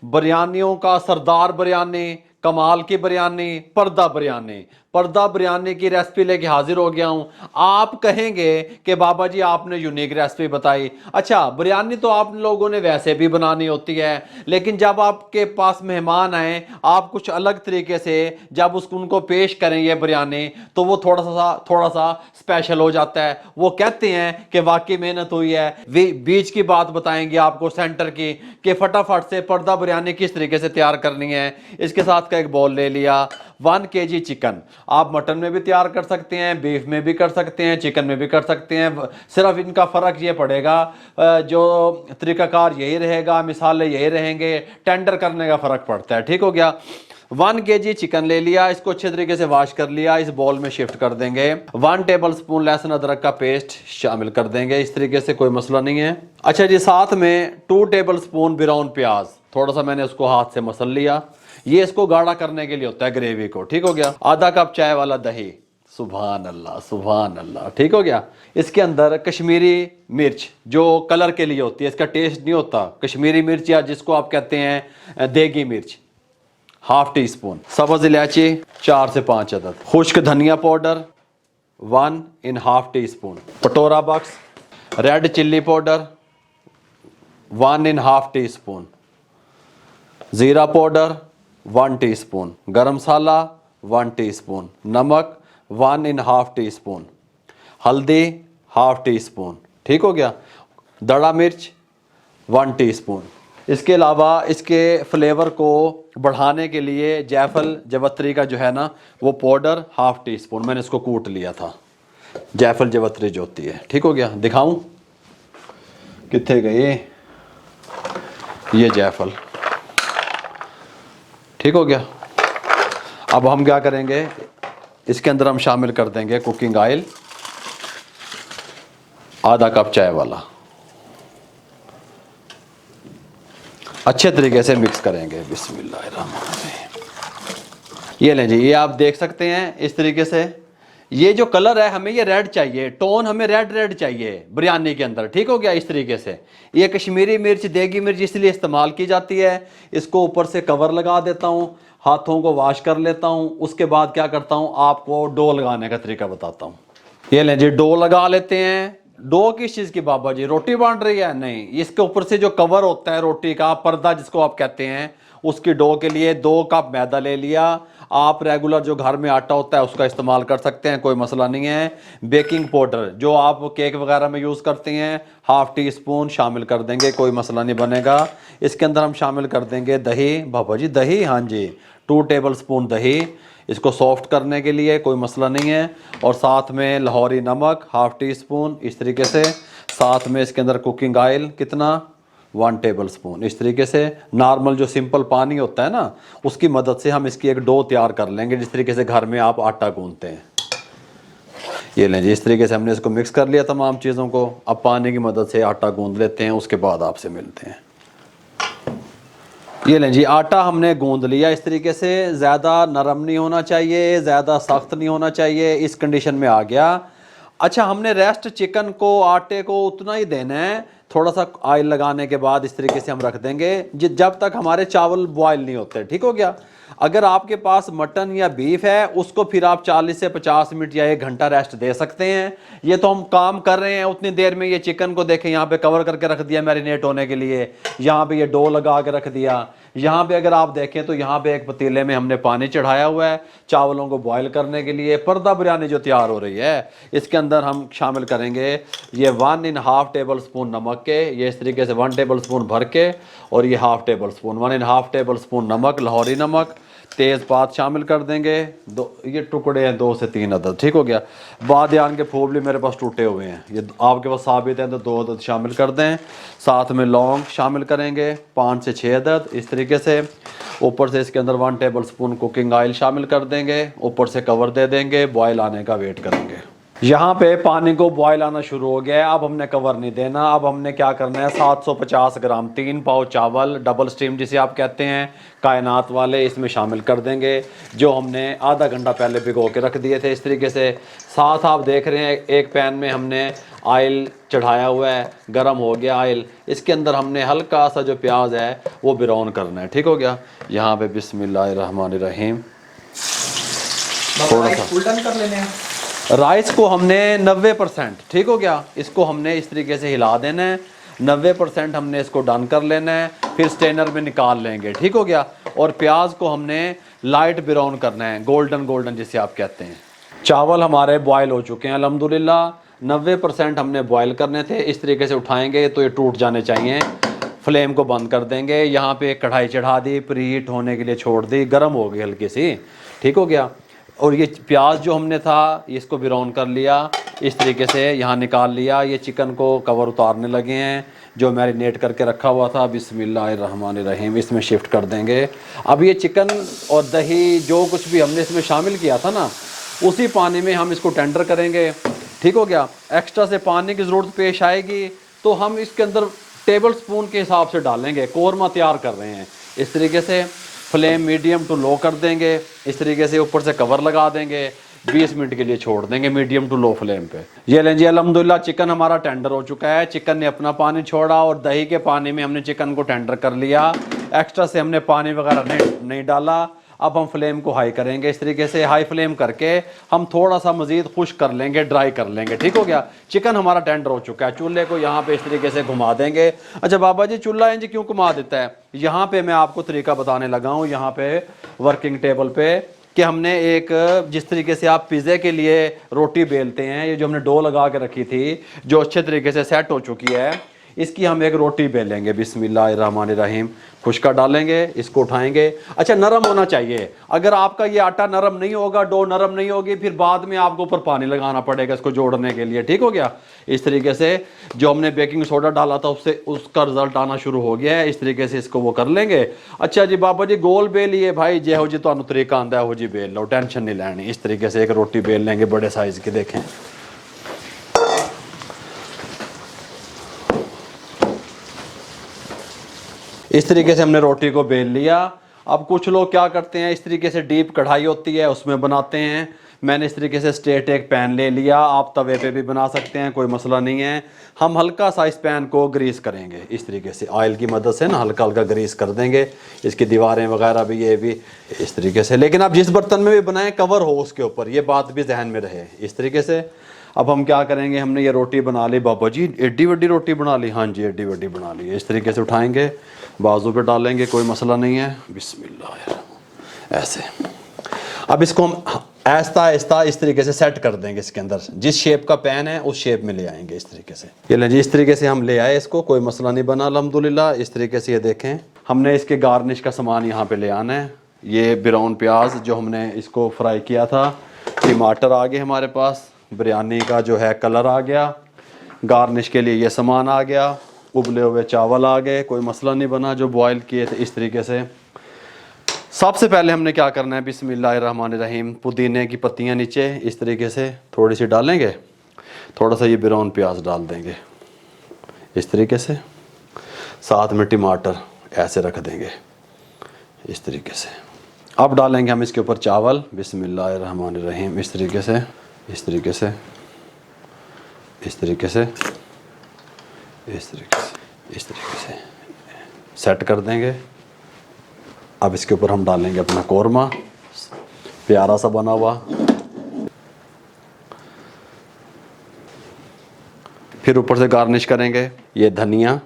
बिरयानियों का सरदार बिरयानी, कमाल की बिरयानी, पर्दा बिरयानी। पर्दा बिरयानी की रेसिपी लेके हाजिर हो गया हूं। आप कहेंगे कि बाबा जी आपने यूनिक रेसिपी बताई। अच्छा, बिरयानी तो आप लोगों ने वैसे भी बनानी होती है, लेकिन जब आपके पास मेहमान आए, आप कुछ अलग तरीके से जब उसको उनको पेश करें ये बिरयानी, तो वो थोड़ा सा स्पेशल हो जाता है। वो कहते हैं कि वाकई मेहनत हुई है। बीच की बात बताएंगे आपको, सेंटर की, कि फटाफट से पर्दा बिरयानी किस तरीके से तैयार करनी है। इसके साथ का एक बॉल ले लिया। 1 kg चिकन। आप मटन में भी तैयार कर सकते हैं, बीफ में भी कर सकते हैं, चिकन में भी कर सकते हैं। सिर्फ इनका फ़र्क ये पड़ेगा, जो तरीकाकार यही रहेगा, मिसाले यही रहेंगे, टेंडर करने का फ़र्क पड़ता है। ठीक हो गया। 1 kg चिकन ले लिया, इसको अच्छे तरीके से वॉश कर लिया, इस बॉल में शिफ्ट कर देंगे। 1 टेबल स्पून लहसुन अदरक का पेस्ट शामिल कर देंगे, इस तरीके से, कोई मसला नहीं है। अच्छा जी, साथ में 2 टेबल स्पून ब्राउन प्याज, थोड़ा सा मैंने उसको हाथ से मसल लिया। ये इसको गाढ़ा करने के लिए होता है, ग्रेवी को। ठीक हो गया। आधा कप चाय वाला दही, सुभान अल्लाह सुभान अल्लाह। ठीक हो गया। इसके अंदर कश्मीरी मिर्च, जो कलर के लिए होती है, इसका टेस्ट नहीं होता। कश्मीरी मिर्च, या जिसको आप कहते हैं देगी मिर्च, ½ टी स्पून। सब्ज इलायची 4 से 5 अदद। खुश्क धनिया पाउडर 1½ टी स्पून। कटोरा box red chilli powder 1½ tea spoon. ज़ीरा पाउडर 1 टी स्पून। गरम मसाला 1 टी स्पून। नमक 1½ टी स्पून। हल्दी ½ टी स्पून। ठीक हो गया। दड़ा मिर्च 1 टी स्पून। इसके अलावा इसके फ्लेवर को बढ़ाने के लिए जायफल जवत्री का जो है ना, वो पाउडर ½ टी स्पून, मैंने इसको कूट लिया था। जायफल जवत्री जो होती है। ठीक हो गया। दिखाऊं कितने गए ये जायफल। ठीक हो गया। अब हम क्या करेंगे, इसके अंदर हम शामिल कर देंगे कुकिंग ऑयल, आधा कप चाय वाला। अच्छे तरीके से मिक्स करेंगे। बिस्मिल्लाहिर्रहमानिर्रहीम। ये लें जी, ये आप देख सकते हैं इस तरीके से। ये जो कलर है, हमें ये रेड चाहिए, टोन हमें रेड रेड चाहिए बिरयानी के अंदर। ठीक हो गया। इस तरीके से ये कश्मीरी मिर्च, देगी मिर्च इसलिए इस्तेमाल की जाती है। इसको ऊपर से कवर लगा देता हूँ, हाथों को वॉश कर लेता हूँ। उसके बाद क्या करता हूँ, आपको डो लगाने का तरीका बताता हूँ। ये लें जी, डो लगा लेते हैं। डो किस चीज़ की बाबा जी, रोटी बन रही है? नहीं, इसके ऊपर से जो कवर होता है रोटी का, पर्दा जिसको आप कहते हैं, उसकी डो के लिए 2 कप मैदा ले लिया। आप रेगुलर जो घर में आटा होता है उसका इस्तेमाल कर सकते हैं, कोई मसला नहीं है। बेकिंग पाउडर जो आप केक वगैरह में यूज़ करते हैं, ½ टी स्पून शामिल कर देंगे, कोई मसला नहीं बनेगा। इसके अंदर हम शामिल कर देंगे दही। बाबा जी दही? हाँ जी, 2 टेबल स्पून दही, इसको सॉफ्ट करने के लिए, कोई मसला नहीं है। और साथ में लाहौरी नमक ½ टी स्पून, इस तरीके से। साथ में इसके अंदर कुकिंग ऑयल कितना, 1 टेबल स्पून। इस तरीके से नॉर्मल जो सिंपल पानी होता है ना, उसकी मदद से हम इसकी एक डो तैयार कर लेंगे, जिस तरीके से घर में आप आटा गूंथते हैं। ये लें जी, इस तरीके से हमने इसको मिक्स कर लिया तमाम चीज़ों को। अब पानी की मदद से आटा गूंद लेते हैं, उसके बाद आपसे मिलते हैं। ये लें जी, आटा हमने गूंद लिया इस तरीके से। ज़्यादा नरम नहीं होना चाहिए, ज़्यादा सख्त नहीं होना चाहिए, इस कंडीशन में आ गया। अच्छा, हमने रेस्ट चिकन को, आटे को उतना ही देना है। थोड़ा सा ऑयल लगाने के बाद इस तरीके से हम रख देंगे जब तक हमारे चावल बॉयल नहीं होते। ठीक हो गया। अगर आपके पास मटन या बीफ है, उसको फिर आप 40 से 50 मिनट या 1 घंटा रेस्ट दे सकते हैं। ये तो हम काम कर रहे हैं उतनी देर में। ये चिकन को देखें, यहाँ पे कवर करके रख दिया मैरिनेट होने के लिए, यहाँ पे ये डो लगा के रख दिया। यहाँ पे अगर आप देखें तो यहाँ पे एक पतीले में हमने पानी चढ़ाया हुआ है चावलों को बॉयल करने के लिए। पर्दा बिरयानी जो तैयार हो रही है, इसके अंदर हम शामिल करेंगे ये 1½ टेबल स्पून नमक के, ये इस तरीके से 1 टेबल स्पून भर के, और ये ½ टेबल स्पून, 1½ टेबल स्पून नमक, लाहौरी नमक। तेज़पात शामिल कर देंगे, ये टुकड़े हैं 2 से 3 अदद। ठीक हो गया। बादयान के फूल भी मेरे पास टूटे हुए हैं, ये आपके पास साबित हैं तो 2 अदद शामिल कर दें। साथ में लौंग शामिल करेंगे 5 से 6 अदद, इस तरीके से। ऊपर से इसके अंदर 1 टेबल स्पून कुकिंग ऑयल शामिल कर देंगे, ऊपर से कवर दे देंगे, बॉयल आने का वेट करेंगे। यहाँ पे पानी को बॉयल आना शुरू हो गया है। अब हमने कवर नहीं देना। अब हमने क्या करना है, 750 ग्राम 3 पाव चावल डबल स्टीम जिसे आप कहते हैं कायनात वाले, इसमें शामिल कर देंगे, जो हमने आधा घंटा पहले भिगो के रख दिए थे इस तरीके से। साथ आप देख रहे हैं एक पैन में हमने ऑयल चढ़ाया हुआ है, गर्म हो गया ऑयल। इसके अंदर हमने हल्का सा जो प्याज है वो ब्राउन करना है। ठीक हो गया। यहाँ पे बिस्मिल्लाहिर्रहमानिर्रहीम थोड़ा सा फुल टर्न कर लेने हैं। राइस को हमने 90%, ठीक हो गया, इसको हमने इस तरीके से हिला देना है। 90% हमने इसको डन कर लेना है, फिर स्ट्रेनर में निकाल लेंगे। ठीक हो गया। और प्याज को हमने लाइट ब्राउन करना है, गोल्डन गोल्डन जिसे आप कहते हैं। चावल हमारे बॉयल हो चुके हैं अल्हम्दुलिल्लाह। 90% हमने बॉयल करने थे। इस तरीके से उठाएंगे तो ये टूट जाने चाहिए। फ्लेम को बंद कर देंगे। यहाँ पे एक कढ़ाई चढ़ा दी, प्रीहीट होने के लिए छोड़ दी, गर्म हो गई हल्की सी। ठीक हो गया। और ये प्याज जो हमने था इसको ब्राउन कर लिया इस तरीके से, यहाँ निकाल लिया। ये चिकन को कवर उतारने लगे हैं जो मैरिनेट करके रखा हुआ था। बिस्मिल्लाहिर्रहमानिर्रहीम इसमें शिफ्ट कर देंगे। अब ये चिकन और दही जो कुछ भी हमने इसमें शामिल किया था ना, उसी पानी में हम इसको टेंडर करेंगे। ठीक हो गया। एक्स्ट्रा से पानी की ज़रूरत पेश आएगी तो हम इसके अंदर टेबल स्पून के हिसाब से डालेंगे। कोरमा तैयार कर रहे हैं इस तरीके से। फ्लेम मीडियम टू लो कर देंगे इस तरीके से, ऊपर से कवर लगा देंगे, 20 मिनट के लिए छोड़ देंगे मीडियम टू लो फ्लेम पे। ये लें जी अल्हम्दुलिल्लाह चिकन हमारा टेंडर हो चुका है। चिकन ने अपना पानी छोड़ा और दही के पानी में हमने चिकन को टेंडर कर लिया। एक्स्ट्रा से हमने पानी वगैरह नहीं डाला। अब हम फ्लेम को हाई करेंगे इस तरीके से। हाई फ्लेम करके हम थोड़ा सा मज़ीद खुश्क कर लेंगे, ड्राई कर लेंगे। ठीक हो गया। चिकन हमारा टेंडर हो चुका है। चूल्हे को यहाँ पे इस तरीके से घुमा देंगे। अच्छा बाबा जी चूल्हा इंज क्यों घुमा देता है? यहाँ पे मैं आपको तरीका बताने लगा हूँ। यहाँ पे वर्किंग टेबल पे कि हमने एक, जिस तरीके से आप पिज़्ज़े के लिए रोटी बेलते हैं, ये जो हमने डो लगा के रखी थी जो अच्छे तरीके से सेट हो चुकी है, इसकी हम एक रोटी बेलेंगे। बिस्मिल्लाहिर्रहमानिर्रहीम खुश्का डालेंगे, इसको उठाएंगे। अच्छा नरम होना चाहिए। अगर आपका ये आटा नरम नहीं होगा, डो नरम नहीं होगी, फिर बाद में आपको ऊपर पानी लगाना पड़ेगा इसको जोड़ने के लिए। ठीक हो गया। इस तरीके से जो हमने बेकिंग सोडा डाला था उससे उसका रिजल्ट आना शुरू हो गया है। इस तरीके से इसको वो कर लेंगे। अच्छा जी बाबा जी गोल बेलिए भाई, जो जी तुहानू तरीका आंदा है वो जी बेल लो, टेंशन नहीं लेनी। इस तरीके से एक रोटी बेल लेंगे बड़े साइज की। देखें इस तरीके से हमने रोटी को बेल लिया। अब कुछ लोग क्या करते हैं, इस तरीके से डीप कढ़ाई होती है उसमें बनाते हैं। मैंने इस तरीके से स्ट्रेट एक पैन ले लिया। आप तवे पे भी बना सकते हैं, कोई मसला नहीं है। हम हल्का सा इस पैन को ग्रीस करेंगे इस तरीके से, ऑयल की मदद से ना हल्का हल्का ग्रीस कर देंगे। इसकी दीवारें वगैरह भी, ये भी इस तरीके से। लेकिन आप जिस बर्तन में भी बनाएं कवर हो उसके ऊपर, ये बात भी जहन में रहे इस तरीके से। अब हम क्या करेंगे, हमने ये रोटी बना ली। बाबा जी एड्डी वड्डी रोटी बना ली? हाँ जी एड्डी वड्डी बना ली। इस तरीके से उठाएंगे, बाजू पे डालेंगे, कोई मसला नहीं है। बिस्मिल्लाह ऐसे। अब इसको हम आहिस्ता आहिस्ता इस तरीके से सेट कर देंगे इसके अंदर। जिस शेप का पैन है उस शेप में ले आएंगे इस तरीके से। ये लें जी इस तरीके से हम ले आए इसको, कोई मसला नहीं बना अल्हम्दुलिल्लाह। इस तरीके से ये देखें, हमने इसके गार्निश का सामान यहाँ पे ले आना है। ये ब्राउन प्याज जो हमने इसको फ्राई किया था, टमाटर आ गए हमारे पास, बिरयानी का जो है कलर आ गया, गार्निश के लिए ये सामान आ गया, उबले हुए चावल आ गए, कोई मसला नहीं बना जो बॉयल किए थे इस तरीके से। सबसे पहले हमने क्या करना है, बिस्मिल्लाहिर्रहमानिर्रहीम, पुदीने की पत्तियां नीचे इस तरीके से थोड़ी सी डालेंगे। थोड़ा सा ये ब्राउन प्याज डाल देंगे इस तरीके से। साथ में टमाटर ऐसे रख देंगे इस तरीके से। अब डालेंगे हम इसके ऊपर चावल। बिस्मिल्लाहिर्रहमानिर्रहीम इस तरीके से, इस तरीके से, इस तरीके से, इस तरीके से, इस तरीके से सेट कर देंगे। अब इसके ऊपर हम डालेंगे अपना कोरमा, प्यारा सा बना हुआ। फिर ऊपर से गार्निश करेंगे ये धनिया,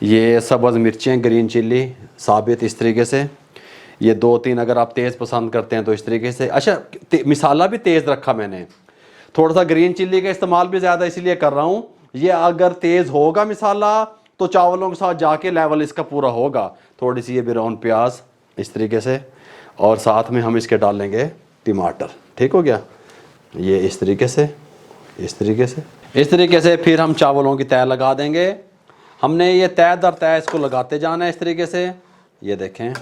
ये सब्ज़ मिर्चें, ग्रीन चिल्ली साबित इस तरीके से। ये 2-3 अगर आप तेज़ पसंद करते हैं तो इस तरीके से। अच्छा मिसाला भी तेज़ रखा मैंने, थोड़ा सा ग्रीन चिल्ली का इस्तेमाल भी ज़्यादा इसलिए कर रहा हूँ। ये अगर तेज़ होगा मिसाला तो चावलों के साथ जाके लेवल इसका पूरा होगा। थोड़ी सी ये ब्राउन प्याज इस तरीके से, और साथ में हम इसके डालेंगे टमाटर। ठीक हो गया। ये इस तरीके से, इस तरीके से, इस तरीके से। फिर हम चावलों की तय लगा देंगे। हमने ये तय दर तय इसको लगाते जाना है इस तरीके से। ये देखें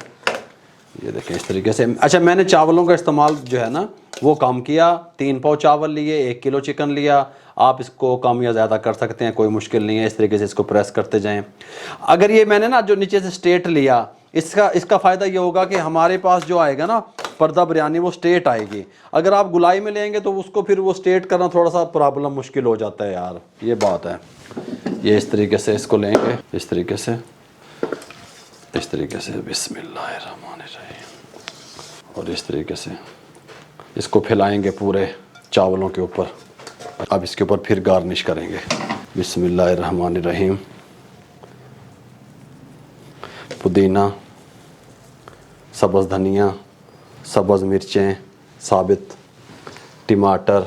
ये देखें इस तरीके से। अच्छा मैंने चावलों का इस्तेमाल जो है ना वो कम किया, 3 पाव चावल लिए, 1 किलो चिकन लिया। आप इसको कम या ज़्यादा कर सकते हैं, कोई मुश्किल नहीं है। इस तरीके से इसको प्रेस करते जाएं। अगर ये मैंने ना जो नीचे से स्ट्रेट लिया, इसका फ़ायदा ये होगा कि हमारे पास जो आएगा ना पर्दा बिरयानी वो स्ट्रेट आएगी। अगर आप गुलाई में लेंगे तो उसको फिर वो स्ट्रेट करना थोड़ा सा प्रॉब्लम मुश्किल हो जाता है यार, ये बात है। ये इस तरीके से इसको लेंगे, इस तरीके से, इस तरीके से बिस्मिल्लाहिर्रहमानिर्रहीम, और इस तरीके से इसको फैलाएंगे पूरे चावलों के ऊपर। अब इसके ऊपर फिर गार्निश करेंगे, बिस्मिल्लाहिर्रहमानिर्रहीम। पुदीना, सब्ज़ धनिया, सब्ज़ मिर्चें साबित, टमाटर।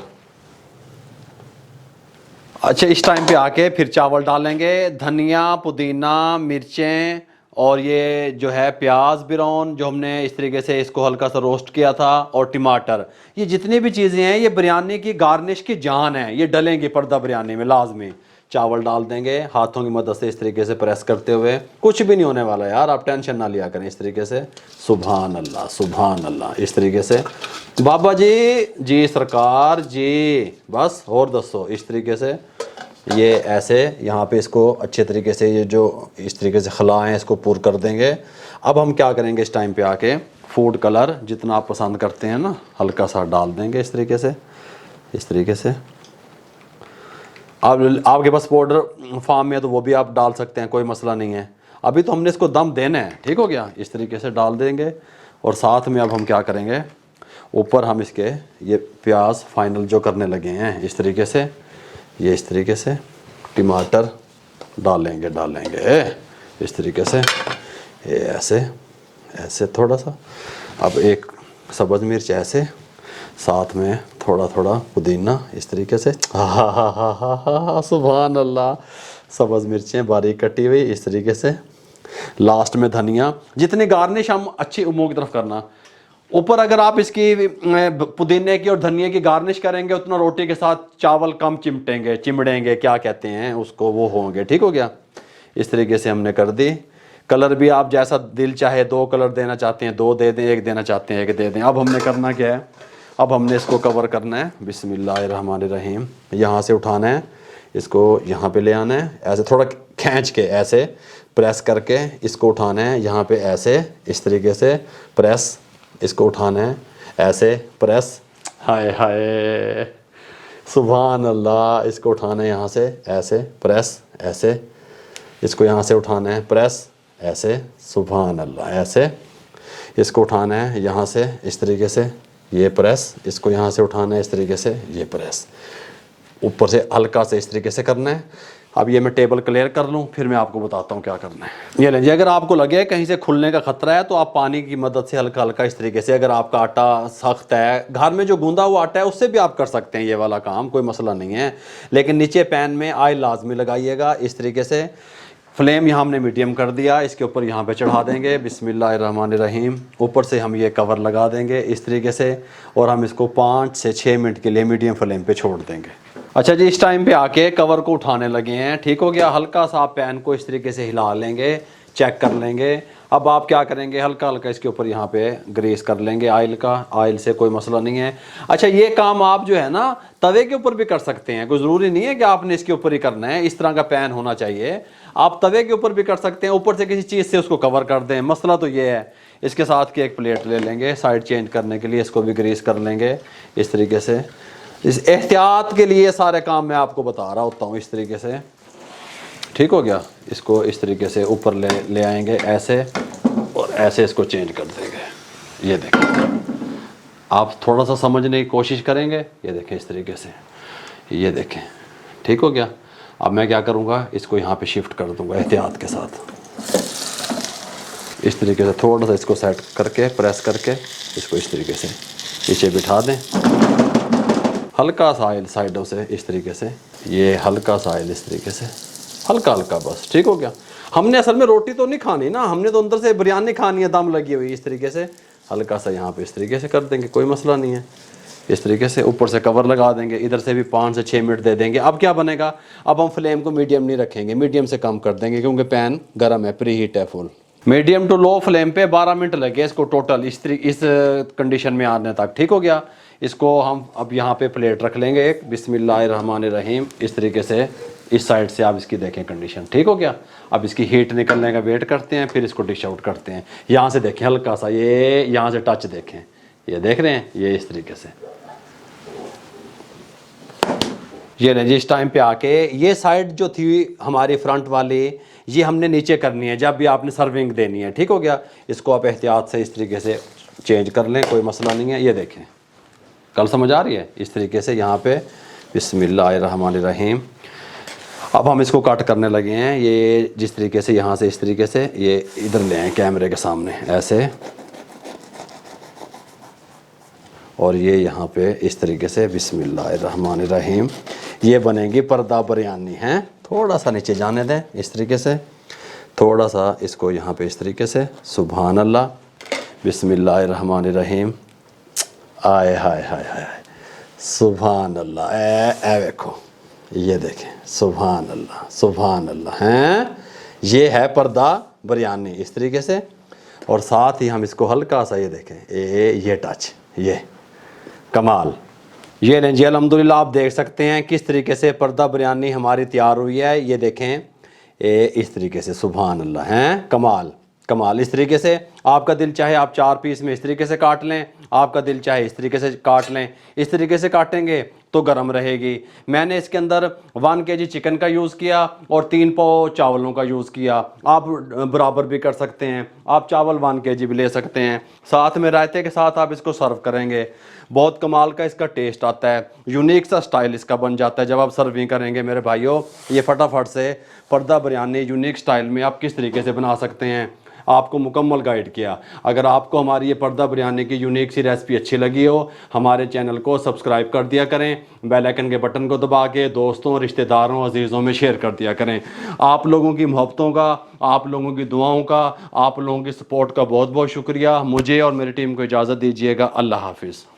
अच्छा इस टाइम पे आके फिर चावल डालेंगे, धनिया, पुदीना, मिर्चें और ये जो है प्याज बिरौन जो हमने इस तरीके से इसको हल्का सा रोस्ट किया था, और टमाटर। ये जितनी भी चीज़ें हैं ये बिरयानी की गार्निश की जान है, ये डलेंगी पर्दा बिरयानी में लाजमी। चावल डाल देंगे हाथों की मदद से इस तरीके से प्रेस करते हुए, कुछ भी नहीं होने वाला यार, आप टेंशन ना लिया करें। इस तरीके से सुभान अल्लाह सुभान अल्लाह, इस तरीके से। बाबा जी सरकार जी, बस और दसो। इस तरीके से ये ऐसे यहाँ पे इसको अच्छे तरीके से ये जो इस तरीके से खला हैं इसको पूर कर देंगे। अब हम क्या करेंगे, इस टाइम पे आके फूड कलर जितना आप पसंद करते हैं ना हल्का सा डाल देंगे इस तरीके से, इस तरीके से। आपके पास पाउडर फार्म में है तो वो भी आप डाल सकते हैं, कोई मसला नहीं है। अभी तो हमने इसको दम देना है, ठीक हो गया। इस तरीके से डाल देंगे, और साथ में अब हम क्या करेंगे, ऊपर हम इसके ये प्याज फाइनल जो करने लगे हैं इस तरीके से, ये इस तरीके से टमाटर डालेंगे इस तरीके से, ये ऐसे ऐसे थोड़ा सा। अब एक सब्ज़ मिर्च ऐसे, साथ में थोड़ा थोड़ा पुदीना इस तरीके से। हा सुभान अल्लाह। सब्ज़ मिर्चें बारीक कटी हुई इस तरीके से, लास्ट में धनिया। जितनी गार्निश हम अच्छी मुँह की तरफ करना। ऊपर अगर आप इसकी पुदीने की और धनिया की गार्निश करेंगे उतना रोटी के साथ चावल कम चिमड़ेंगे क्या कहते हैं उसको, वो होंगे। ठीक हो गया। इस तरीके से हमने कर दी। कलर भी आप जैसा दिल चाहे, 2 कलर देना चाहते हैं 2 दे दें, 1 देना चाहते हैं 1 दे दें। अब हमने करना क्या है, अब हमने इसको कवर करना है। बिस्मिल्लाहिर्रहमानिर्रहीम। यहाँ से उठाना है इसको, यहाँ पे ले आना है, ऐसे थोड़ा खींच के ऐसे प्रेस करके इसको उठाना है। यहाँ पे ऐसे इस तरीके से प्रेस, इसको उठाना है ऐसे प्रेस। हाय हाय सुभान अल्लाह। इसको उठाना है यहाँ से ऐसे प्रेस, ऐसे इसको यहाँ से उठाना है प्रेस, ऐसे सुभान अल्लाह। ऐसे इसको उठाना है यहाँ से इस तरीके से, ये प्रेस। इसको यहाँ से उठाना है इस तरीके से, ये प्रेस। ऊपर से हल्का से इस तरीके से करना है। अब ये मैं टेबल क्लियर कर लूँ फिर मैं आपको बताता हूँ क्या करना है। ये लेंगे, अगर आपको लगे कहीं से खुलने का खतरा है तो आप पानी की मदद से हल्का हल्का इस तरीके से, अगर आपका आटा सख्त है, घर में जो गूंदा हुआ आटा है उससे भी आप कर सकते हैं ये वाला काम, कोई मसला नहीं है। लेकिन नीचे पैन में ऑयल लाजमी लगाइएगा इस तरीके से। फ्लेम यहाँ हमने मीडियम कर दिया, इसके ऊपर यहाँ पे चढ़ा देंगे बिस्मिल्लाहिर्रहमानिर्रहीम। ऊपर से हम ये कवर लगा देंगे इस तरीके से, और हम इसको 5 से 6 मिनट के लिए मीडियम फ्लेम पे छोड़ देंगे। अच्छा जी, इस टाइम पे आके कवर को उठाने लगे हैं। ठीक हो गया। हल्का सा आप पैन को इस तरीके से हिला लेंगे, चेक कर लेंगे। अब आप क्या करेंगे, हल्का हल्का इसके ऊपर यहाँ पे ग्रीस कर लेंगे ऑयल का, ऑयल से कोई मसला नहीं है। अच्छा ये काम आप जो है ना तवे के ऊपर भी कर सकते हैं, कोई ज़रूरी नहीं है कि आपने इसके ऊपर ही करना है। इस तरह का पैन होना चाहिए, आप तवे के ऊपर भी कर सकते हैं, ऊपर से किसी चीज़ से उसको कवर कर दें। मसला तो ये है। इसके साथ की एक प्लेट ले लेंगे साइड चेंज करने के लिए, इसको भी ग्रीस कर लेंगे इस तरीके से। इस एहतियात के लिए सारे काम मैं आपको बता रहा होता हूँ इस तरीके से। ठीक हो गया। इसको इस तरीके से ऊपर ले आएंगे ऐसे, और ऐसे इसको चेंज कर देंगे। ये देखें, आप थोड़ा सा समझने की कोशिश करेंगे। ये देखें इस तरीके से, ये देखें। ठीक हो गया। अब मैं क्या करूँगा, इसको यहाँ पे शिफ्ट कर दूँगा एहतियात के साथ इस तरीके से। थोड़ा सा इसको सेट करके प्रेस करके इसको इस तरीके से नीचे बिठा दें। हल्का सा ऑयल साइडों से इस तरीके से, ये हल्का सा ऑयल इस तरीके से, हल्का हल्का बस। ठीक हो गया। हमने असल में रोटी तो नहीं खानी ना, हमने तो अंदर से बिरयानी खानी है दम लगी हुई। इस तरीके से हल्का सा यहाँ पे इस तरीके से कर देंगे, कोई मसला नहीं है। इस तरीके से ऊपर से कवर लगा देंगे, इधर से भी 5 से 6 मिनट दे देंगे। अब क्या बनेगा, अब हम फ्लेम को मीडियम नहीं रखेंगे, मीडियम से कम कर देंगे क्योंकि पैन गर्म है, प्री हीट है full. Medium to low flame पे 12 मिनट लगे इसको टोटल इस कंडीशन में आने तक। ठीक हो गया। इसको हम अब यहाँ पे प्लेट रख लेंगे एक, बिस्मिल्लाहिर्रहमानिर्रहीम। इस तरीके से इस साइड से आप इसकी देखें कंडीशन। ठीक हो गया। अब इसकी हीट निकलने का वेट करते हैं, फिर इसको डिश आउट करते हैं। यहाँ से देखें हल्का सा, ये यहाँ से टच देखें, ये देख रहे हैं, ये इस तरीके से ये नहीं। जिस टाइम पे आके ये साइड जो थी हमारी फ्रंट वाली, ये हमने नीचे करनी है जब भी आपने सर्विंग देनी है। ठीक हो गया। इसको आप एहतियात से इस तरीके से चेंज कर लें, कोई मसला नहीं है। ये देखें, कल समझ आ रही है। इस तरीके से यहाँ पे बिस्मिल्लाहिर्रहमानिर्रहीम। अब हम इसको कट करने लगे हैं। ये जिस तरीके से यहाँ से इस तरीके से ये इधर ले आए कैमरे के सामने ऐसे, और ये यहाँ पे इस तरीके से बिस्मिल्लाहिर्रहमानिर्रहीम। ये बनेगी पर्दा बिरयानी हैं। थोड़ा सा नीचे जाने दें इस तरीके से, थोड़ा सा इसको यहाँ पे इस तरीके से। सुभान अल्लाह, बिस्मिल्लाहिर्रहमानिर्रहीम। आए हाय हाय हाय, सुभान अल्लाह। ए देखो, ये देखें, सुभान अल्लाह सुभान अल्लाह हैं। ये है पर्दा बिरयानी इस तरीके से। और साथ ही हम इसको हल्का सा ये देखें, ये टच, ये कमाल। ये लें जी, अल्हम्दुलिल्लाह आप देख सकते हैं किस तरीके से पर्दा बिरयानी हमारी तैयार हुई है। ये देखें, इस तरीके से, सुभान अल्लाह हैं, कमाल कमाल। इस तरीके से आपका दिल चाहे आप 4 पीस में इस तरीके से काट लें, आपका दिल चाहे इस तरीके से काट लें। इस तरीके से काटेंगे तो गर्म रहेगी। मैंने इसके अंदर 1 kg चिकन का यूज़ किया और 3 पाव चावलों का यूज़ किया। आप बराबर भी कर सकते हैं, आप चावल 1 kg भी ले सकते हैं। साथ में रायते के साथ आप इसको सर्व करेंगे, बहुत कमाल का इसका टेस्ट आता है। यूनिक सा स्टाइल इसका बन जाता है जब आप सर्विंग करेंगे मेरे भाइयों। ये फटाफट से पर्दा बिरयानी यूनिक स्टाइल में आप किस तरीके से बना सकते हैं, आपको मुकम्मल गाइड किया। अगर आपको हमारी ये पर्दा बिरयानी की यूनिक सी रेसिपी अच्छी लगी हो, हमारे चैनल को सब्सक्राइब कर दिया करें, बेल आइकन के बटन को दबा के दोस्तों, रिश्तेदारों, अजीज़ों में शेयर कर दिया करें। आप लोगों की मोहब्बतों का, आप लोगों की दुआओं का, आप लोगों की सपोर्ट का बहुत बहुत शुक्रिया। मुझे और मेरी टीम को इजाज़त दीजिएगा। अल्लाह हाफिज़।